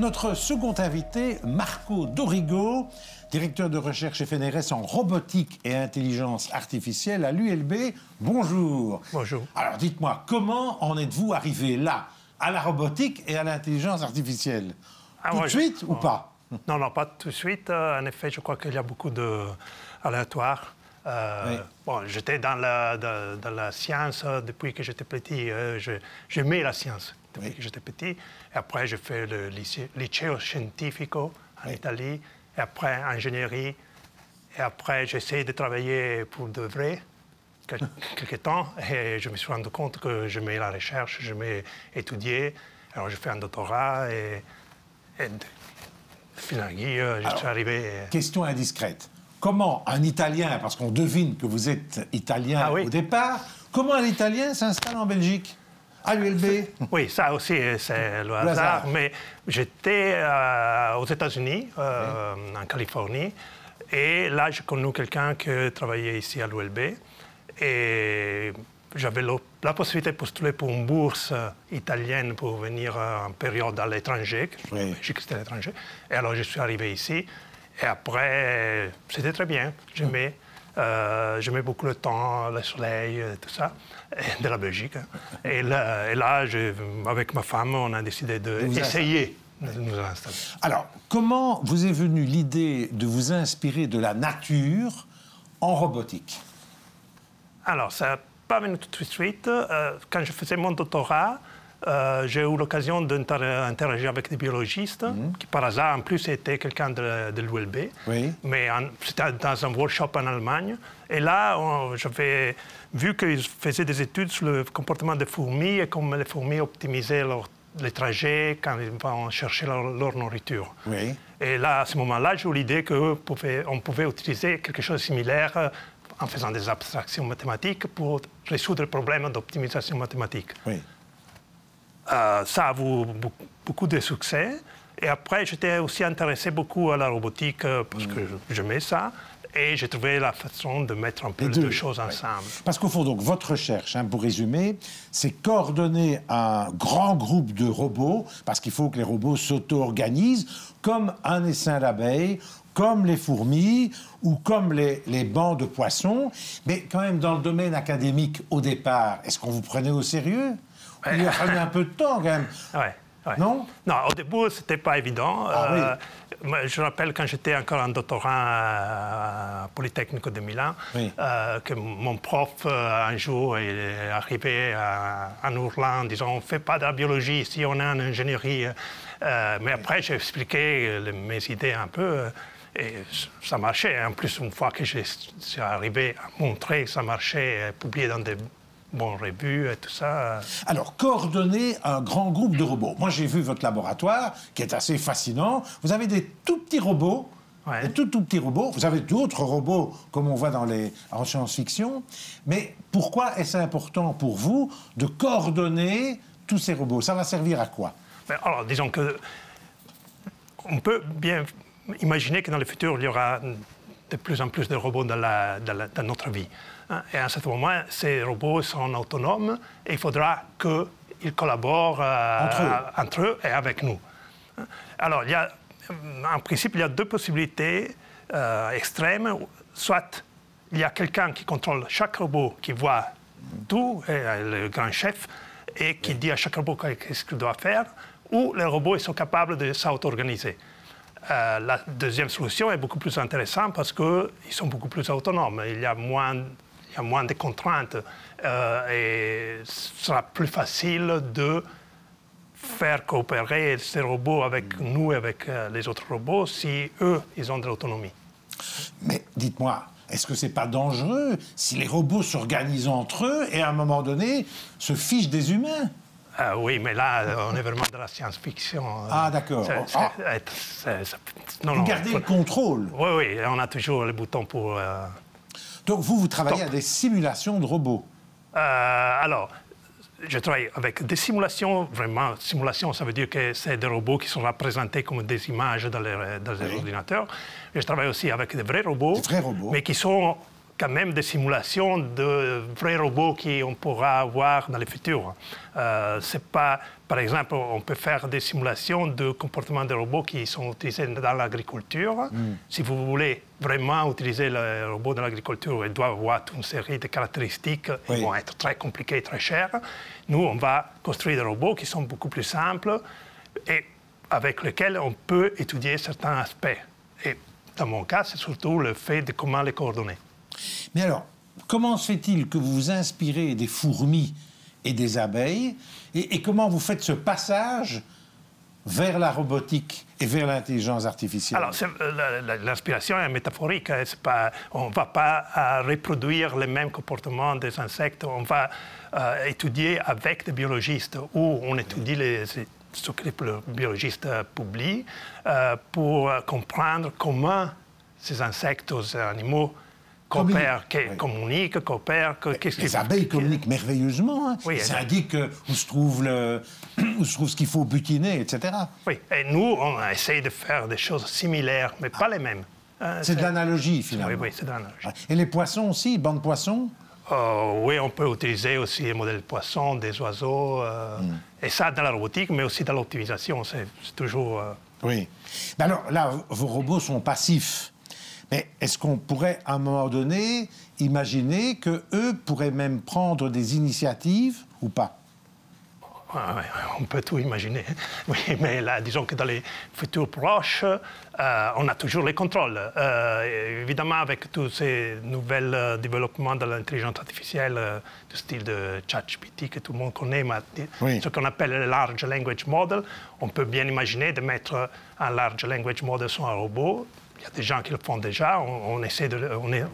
Notre second invité, Marco Dorigo, directeur de recherche FNRS en robotique et intelligence artificielle à l'ULB. Bonjour. Bonjour. Alors dites-moi, comment en êtes-vous arrivé là, à la robotique et à l'intelligence artificielle? Tout de suite ou pas? Non, non, pas tout de suite. En effet, je crois qu'il y a beaucoup d'aléatoires. Oui. Bon, j'étais dans la science depuis que j'étais petit. J'aimais la science depuis que j'étais petit. Et après, j'ai fait le liceo scientifico en Italie. Et après, ingénierie. Et après, j'ai essayé de travailler pour de vrai quelques temps. Et je me suis rendu compte que j'aimais la recherche, j'aimais étudier. Alors, j'ai fait un doctorat et finalement, je suis arrivé... Question indiscrète. Comment un Italien, parce qu'on devine que vous êtes Italien au départ, comment un Italien s'installe en Belgique, à l'ULB? Oui, ça aussi, c'est le hasard. Mais j'étais aux États-Unis, en Californie, et là, j'ai connu quelqu'un qui travaillait ici à l'ULB. Et j'avais la possibilité de postuler pour une bourse italienne pour venir en période à l'étranger. C'était à l'étranger. Et alors, je suis arrivé ici. Et après, c'était très bien. J'aimais beaucoup le temps, le soleil, tout ça, de la Belgique. Et là avec ma femme, on a décidé d'essayer de nous installer. Alors, comment vous est venue l'idée de vous inspirer de la nature en robotique? Alors, ça n'a pas venu tout de suite. Quand je faisais mon doctorat, j'ai eu l'occasion d'interagir avec des biologistes qui, par hasard, en plus, étaient quelqu'un de l'ULB. Oui. Mais c'était dans un workshop en Allemagne. Et là, j'avais vu qu'ils faisaient des études sur le comportement des fourmis et comment les fourmis optimisaient les trajets quand ils vont chercher leur nourriture. Oui. Et là, à ce moment-là, j'ai eu l'idée qu'on pouvait utiliser quelque chose de similaire en faisant des abstractions mathématiques pour résoudre le problème d'optimisation mathématique. Oui. Ça a eu beaucoup de succès. Et après, j'étais aussi intéressé beaucoup à la robotique parce que j'aimais ça. Et j'ai trouvé la façon de mettre un peu les deux choses ensemble. Parce qu'au fond, donc, votre recherche, pour résumer, c'est coordonner un grand groupe de robots, parce qu'il faut que les robots s'auto-organisent, comme un essaim d'abeilles, comme les fourmis ou comme les bancs de poissons. Mais quand même, dans le domaine académique, au départ, est-ce qu'on vous prenait au sérieux? Il a fallu un peu de temps, quand même. Non? Non, au début, ce n'était pas évident. Je me rappelle quand j'étais encore en doctorat à Polytechnique de Milan, que mon prof, un jour, est arrivé en hurlant, en disant « on ne fait pas de la biologie ici, on est en ingénierie ». Mais après, j'ai expliqué mes idées un peu. Et ça marchait. En plus, une fois que je suis arrivé à montrer que ça marchait, publié dans des bonnes revues et tout ça. Alors, coordonner un grand groupe de robots. Moi, j'ai vu votre laboratoire, qui est assez fascinant. Vous avez des tout petits robots, des tout petits robots. Vous avez d'autres robots, comme on voit en science-fiction. Mais pourquoi est-ce important pour vous de coordonner tous ces robots? Ça va servir à quoi? Alors, disons que on peut bien imaginer que dans le futur, il y aura de plus en plus de robots dans notre vie. Et à ce moment, ces robots sont autonomes et il faudra qu'ils collaborent entre eux et avec nous. Alors, en principe, il y a deux possibilités extrêmes. Soit il y a quelqu'un qui contrôle chaque robot, qui voit tout, le grand chef, et qui dit à chaque robot ce qu'il doit faire, ou les robots ils sont capables de s'auto-organiser. La deuxième solution est beaucoup plus intéressante parce qu'ils sont beaucoup plus autonomes. Il y a moins de contraintes et ce sera plus facile de faire coopérer ces robots avec nous et avec les autres robots si eux, ils ont de l'autonomie. Mais dites-moi, est-ce que c'est pas dangereux si les robots s'organisent entre eux et à un moment donné se fichent des humains? Oui, mais là, on est vraiment dans la science-fiction. Ah, d'accord. Vous gardez le contrôle. Oui, on a toujours les boutons pour... Donc, vous travaillez à des simulations de robots? Alors, je travaille avec des simulations, vraiment, simulation, ça veut dire que c'est des robots qui sont représentés comme des images dans les ordinateurs. Je travaille aussi avec des vrais robots, mais qui sont quand même des simulations de vrais robots qu'on pourra avoir dans le futur. C'est pas, par exemple, on peut faire des simulations de comportement des robots qui sont utilisés dans l'agriculture. Si vous voulez vraiment utiliser le robot dans l'agriculture, il doit avoir toute une série de caractéristiques qui vont être très compliquées, très chères. Nous, on va construire des robots qui sont beaucoup plus simples et avec lesquels on peut étudier certains aspects. Et dans mon cas, c'est surtout le fait de comment les coordonner. Mais alors, comment se fait-il que vous vous inspirez des fourmis et des abeilles et comment vous faites ce passage vers la robotique et vers l'intelligence artificielle? Alors, l'inspiration est métaphorique. On ne va pas reproduire les mêmes comportements des insectes. On va étudier avec des biologistes ou on étudie ce que les biologistes publient pour comprendre comment ces insectes, ces animaux coopèrent, communiquent, coopèrent. Les abeilles communiquent merveilleusement. Hein. Oui, ça indique où se trouve ce qu'il faut butiner, etc. Oui, et nous, on essaie de faire des choses similaires, mais pas les mêmes. C'est de l'analogie, finalement. Oui, c'est de l'analogie. Et les poissons aussi, bancs de poissons? Oui, on peut utiliser aussi les modèles de poissons, des oiseaux, et ça dans la robotique, mais aussi dans l'optimisation, c'est toujours... Oui. Mais alors, là, vos robots sont passifs. Mais est-ce qu'on pourrait, à un moment donné, imaginer qu'eux pourraient même prendre des initiatives ou pas? On peut tout imaginer. Oui, mais là, disons que dans les futurs proches, on a toujours les contrôles. Évidemment, avec tous ces nouveaux développements de l'intelligence artificielle, du style de ChatGPT que tout le monde connaît, ce qu'on appelle le Large Language Model, on peut bien imaginer de mettre un Large Language Model sur un robot. Il y a des gens qui le font déjà, on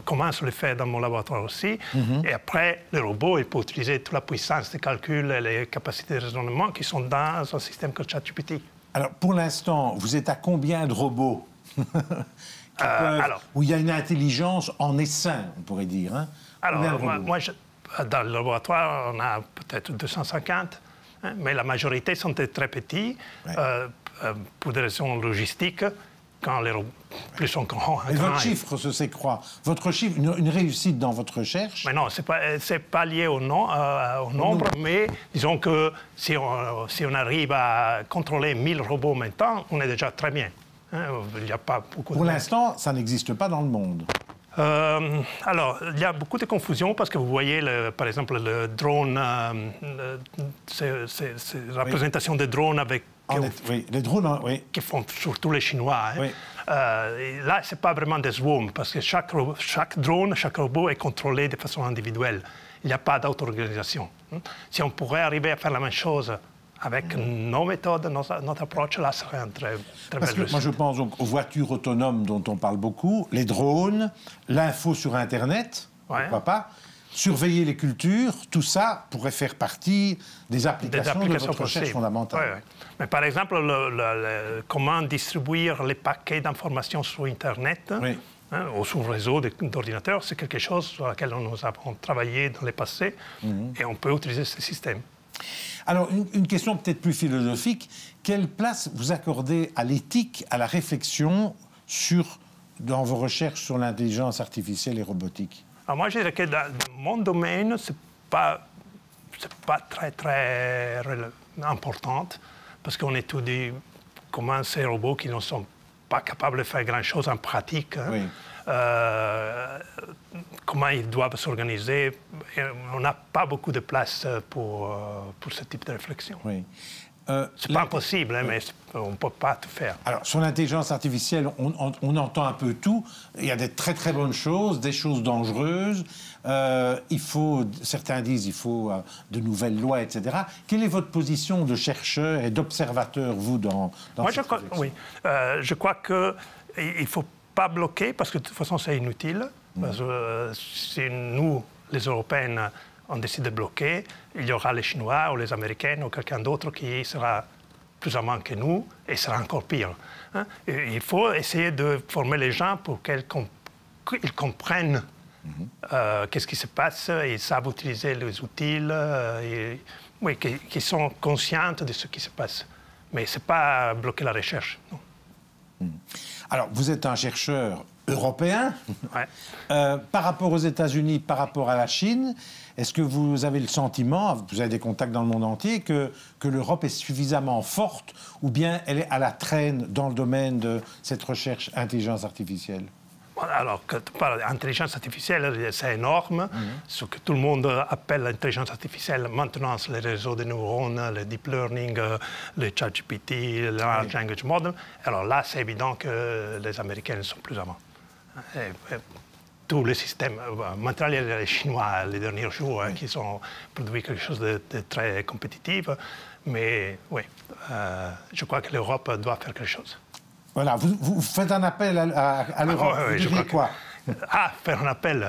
commence à le faire dans mon laboratoire aussi. Et après, le robot, il peut utiliser toute la puissance de calcul et les capacités de raisonnement qui sont dans un système comme ChatGPT. Alors, pour l'instant, vous êtes à combien de robots où il y a une intelligence en essaim, on pourrait dire, hein? Alors, moi, dans le laboratoire, on a peut-être 250, hein, mais la majorité sont très petits, pour des raisons logistiques. Quand les plus sont grands. Et votre chiffre se s'écroît. Votre chiffre, une réussite dans votre recherche? Mais non, c'est pas lié au nombre, mais disons que si on arrive à contrôler 1000 robots maintenant, on est déjà très bien. Hein, il n'y a pas beaucoup Pour l'instant, ça n'existe pas dans le monde. Alors, il y a beaucoup de confusion parce que vous voyez, par exemple, le drone, c'est la représentation des drones avec... les drones, qui font surtout les Chinois. Hein. Oui. Là, ce n'est pas vraiment des swarms, parce que chaque drone, chaque robot est contrôlé de façon individuelle. Il n'y a pas d'auto-organisation. Si on pourrait arriver à faire la même chose avec nos méthodes, notre approche, là, serait un très Parce que moi, je pense donc aux voitures autonomes dont on parle beaucoup, les drones, l'info sur Internet, pourquoi pas, surveiller les cultures, tout ça pourrait faire partie des applications de votre recherche fondamentale. Oui. Mais par exemple, comment distribuer les paquets d'informations sur Internet ou sur le réseau d'ordinateurs, c'est quelque chose sur lequel nous avons travaillé dans le passé et on peut utiliser ce système. Alors, une question peut-être plus philosophique. Quelle place vous accordez à l'éthique, à la réflexion dans vos recherches sur l'intelligence artificielle et robotique? Alors moi, je dirais que dans mon domaine, ce n'est pas très important parce qu'on étudie comment ces robots qui ne sont pas capables de faire grand-chose en pratique, comment ils doivent s'organiser. On n'a pas beaucoup de place pour ce type de réflexion. Oui. C'est pas impossible, mais on ne peut pas tout faire. Alors, sur l'intelligence artificielle, on entend un peu tout. Il y a des très très bonnes choses, des choses dangereuses. Certains disent qu'il faut de nouvelles lois, etc. Quelle est votre position de chercheur et d'observateur, vous, dans Moi, cette réflexion? Oui. Je crois qu'il ne faut pas bloquer, parce que de toute façon, c'est inutile. Parce que si nous, les Européens, on décide de bloquer, il y aura les Chinois ou les Américains ou quelqu'un d'autre qui sera plus avant que nous et sera encore pire. Hein? Il faut essayer de former les gens pour qu'ils comprennent qu'est-ce qui se passe, ils savent utiliser les outils, qu'ils sont conscients de ce qui se passe. Mais ce n'est pas bloquer la recherche. Non. Alors, vous êtes un chercheur européen. Ouais. Par rapport aux États-Unis, par rapport à la Chine, est-ce que vous avez le sentiment, vous avez des contacts dans le monde entier, que l'Europe est suffisamment forte ou bien elle est à la traîne dans le domaine de cette recherche intelligence artificielle? Alors, quand on parle d'intelligence artificielle, c'est énorme. Ce que tout le monde appelle l'intelligence artificielle maintenant, c'est les réseaux de neurones, le deep learning, le ChatGPT, le large language model. Alors là, c'est évident que les Américains sont plus avant. Tous les systèmes, maintenant, il y a les Chinois, les derniers jours, qui ont produit quelque chose de très compétitif. Mais oui, je crois que l'Europe doit faire quelque chose. Voilà, vous faites un appel à l'Europe. Oui, vous dites quoi? Faire un appel.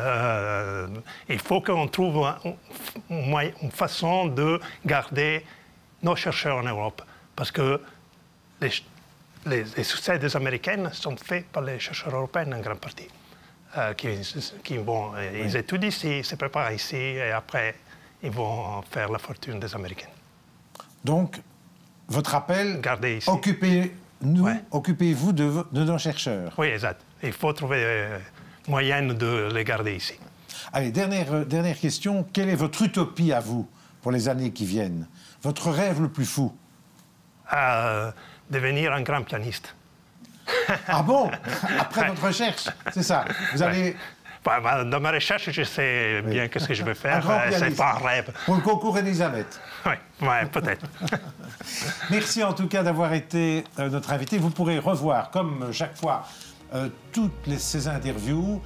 Il faut qu'on trouve une façon de garder nos chercheurs en Europe. Parce que les succès des Américains sont faits par les chercheurs européens en grande partie. Ils étudient ici, se préparent ici, et après, ils vont faire la fortune des Américains. Donc, votre appel, gardez ici. Occupez-vous de nos chercheurs. Oui, exact. Il faut trouver moyen de les garder ici. Allez, dernière question. Quelle est votre utopie à vous pour les années qui viennent? Votre rêve le plus fou? Devenir un grand pianiste. Ah bon? Après votre recherche, c'est ça? Vous allez... Dans ma recherche, je sais bien ce que je vais faire. C'est pas un rêve. Pour le concours Elisabeth. Oui, peut-être. Merci en tout cas d'avoir été notre invité. Vous pourrez revoir, comme chaque fois, toutes ces interviews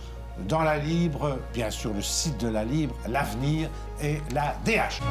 dans la Libre, bien sûr le site de la Libre, l'Avenir et la DH.